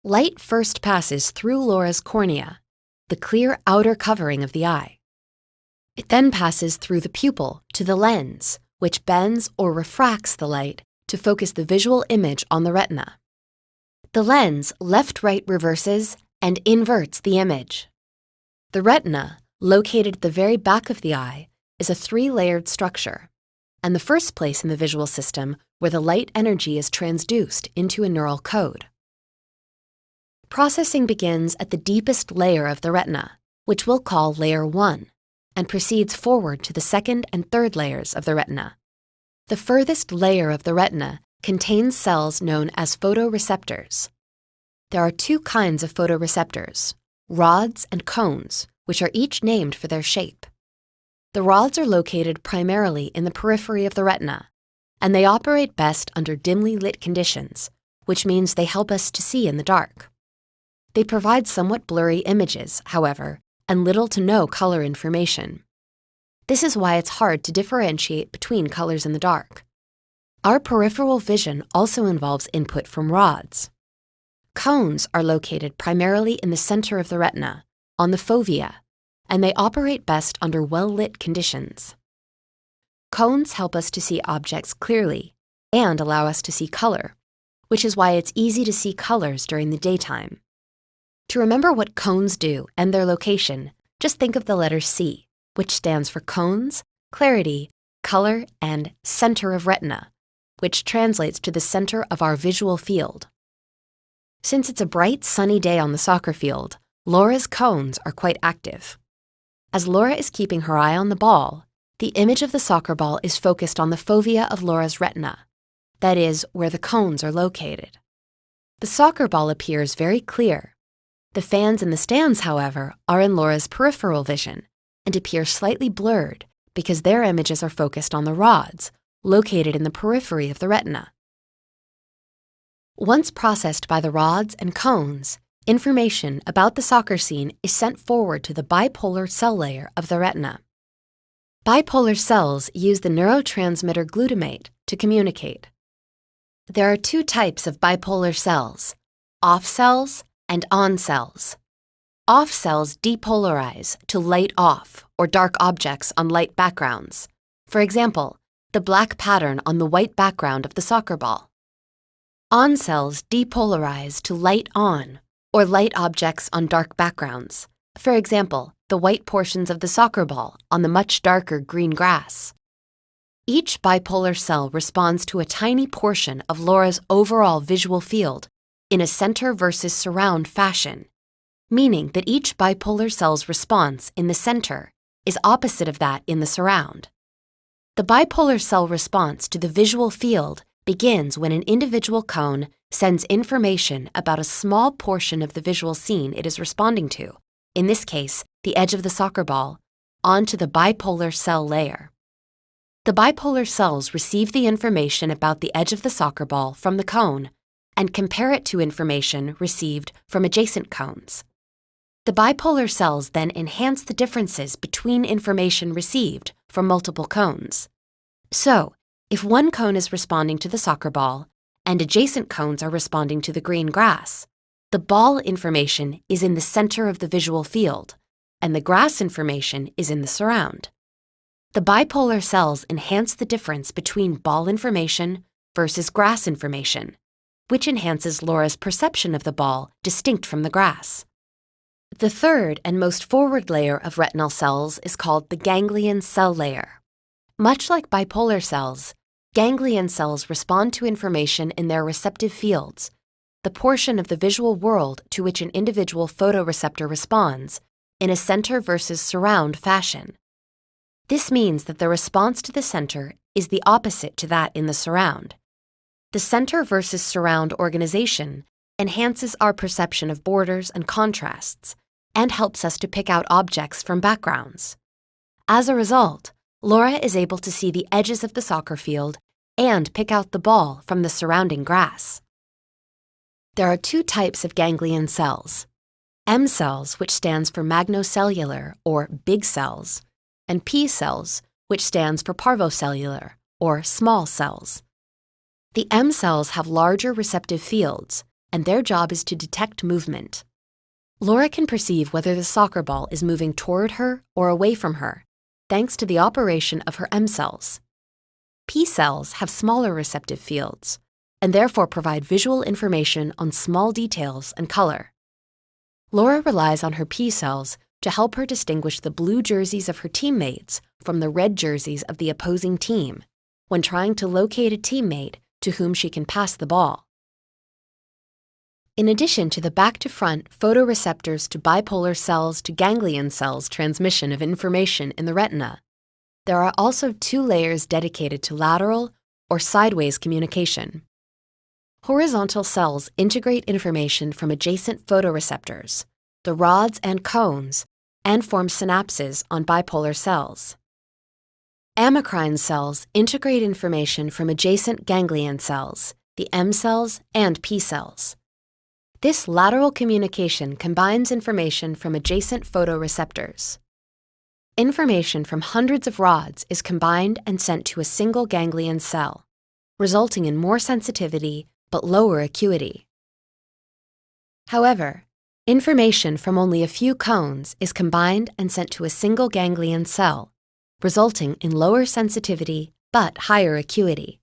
Light first passes through Laura's cornea, the clear outer covering of the eye. It then passes through the pupil to the lens, which bends or refracts the light to focus the visual image on the retina. The lens left-right reverses and inverts the image. The retina, located at the very back of the eye, is a three-layered structure, and the first place in the visual system where the light energy is transduced into a neural code. Processing begins at the deepest layer of the retina, which we'll call layer 1, and proceeds forward to the second and third layers of the retina. The furthest layer of the retina contains cells known as photoreceptors. There are two kinds of photoreceptors, rods and cones, which are each named for their shape. The rods are located primarily in the periphery of the retina, and they operate best under dimly lit conditions, which means they help us to see in the dark. They provide somewhat blurry images, however, and little to no color information. This is why it's hard to differentiate between colors in the dark. Our peripheral vision also involves input from rods. Cones are located primarily in the center of the retina, on the fovea, and they operate best under well-lit conditions. Cones help us to see objects clearly and allow us to see color, which is why it's easy to see colors during the daytime. To remember what cones do and their location, just think of the letter C, which stands for cones, clarity, color, and center of retina, which translates to the center of our visual field. Since it's a bright, sunny day on the soccer field, Laura's cones are quite active. As Laura is keeping her eye on the ball, the image of the soccer ball is focused on the fovea of Laura's retina, that is, where the cones are located. The soccer ball appears very clear. The fans in the stands, however, are in Laura's peripheral vision and appear slightly blurred because their images are focused on the rods, located in the periphery of the retina. Once processed by the rods and cones, information about the soccer scene is sent forward to the bipolar cell layer of the retina. Bipolar cells use the neurotransmitter glutamate to communicate. There are two types of bipolar cells, off cells and on cells. Off cells depolarize to light off or dark objects on light backgrounds. For example, the black pattern on the white background of the soccer ball. On cells depolarize to light on or light objects on dark backgrounds. For example, the white portions of the soccer ball on the much darker green grass. Each bipolar cell responds to a tiny portion of Laura's overall visual field in a center versus surround fashion, meaning that each bipolar cell's response in the center is opposite of that in the surround. The bipolar cell response to the visual field begins when an individual cone sends information about a small portion of the visual scene it is responding to, in this case, the edge of the soccer ball, onto the bipolar cell layer. The bipolar cells receive the information about the edge of the soccer ball from the cone and compare it to information received from adjacent cones. The bipolar cells then enhance the differences between information received from multiple cones. So, if one cone is responding to the soccer ball and adjacent cones are responding to the green grass, the ball information is in the center of the visual field, and the grass information is in the surround. The bipolar cells enhance the difference between ball information versus grass information, which enhances Laura's perception of the ball distinct from the grass. The third and most forward layer of retinal cells is called the ganglion cell layer. Much like bipolar cells, ganglion cells respond to information in their receptive fields, the portion of the visual world to which an individual photoreceptor responds, in a center versus surround fashion. This means that the response to the center is the opposite to that in the surround. The center versus surround organization enhances our perception of borders and contrasts and helps us to pick out objects from backgrounds. As a result, Laura is able to see the edges of the soccer field and pick out the ball from the surrounding grass. There are two types of ganglion cells: M cells, which stands for magnocellular or big cells, and P cells, which stands for parvocellular or small cells. The M cells have larger receptive fields and their job is to detect movement. Laura can perceive whether the soccer ball is moving toward her or away from her, thanks to the operation of her M cells. P cells have smaller receptive fields, and therefore provide visual information on small details and color. Laura relies on her P cells to help her distinguish the blue jerseys of her teammates from the red jerseys of the opposing team when trying to locate a teammate to whom she can pass the ball. In addition to the back-to-front photoreceptors to bipolar cells to ganglion cells transmission of information in the retina, there are also 2 layers dedicated to lateral or sideways communication. Horizontal cells integrate information from adjacent photoreceptors, the rods and cones, and form synapses on bipolar cells. Amacrine cells integrate information from adjacent ganglion cells, the M cells and P cells. This lateral communication combines information from adjacent photoreceptors. Information from hundreds of rods is combined and sent to a single ganglion cell, resulting in more sensitivity but lower acuity. However, information from only a few cones is combined and sent to a single ganglion cell, resulting in lower sensitivity but higher acuity.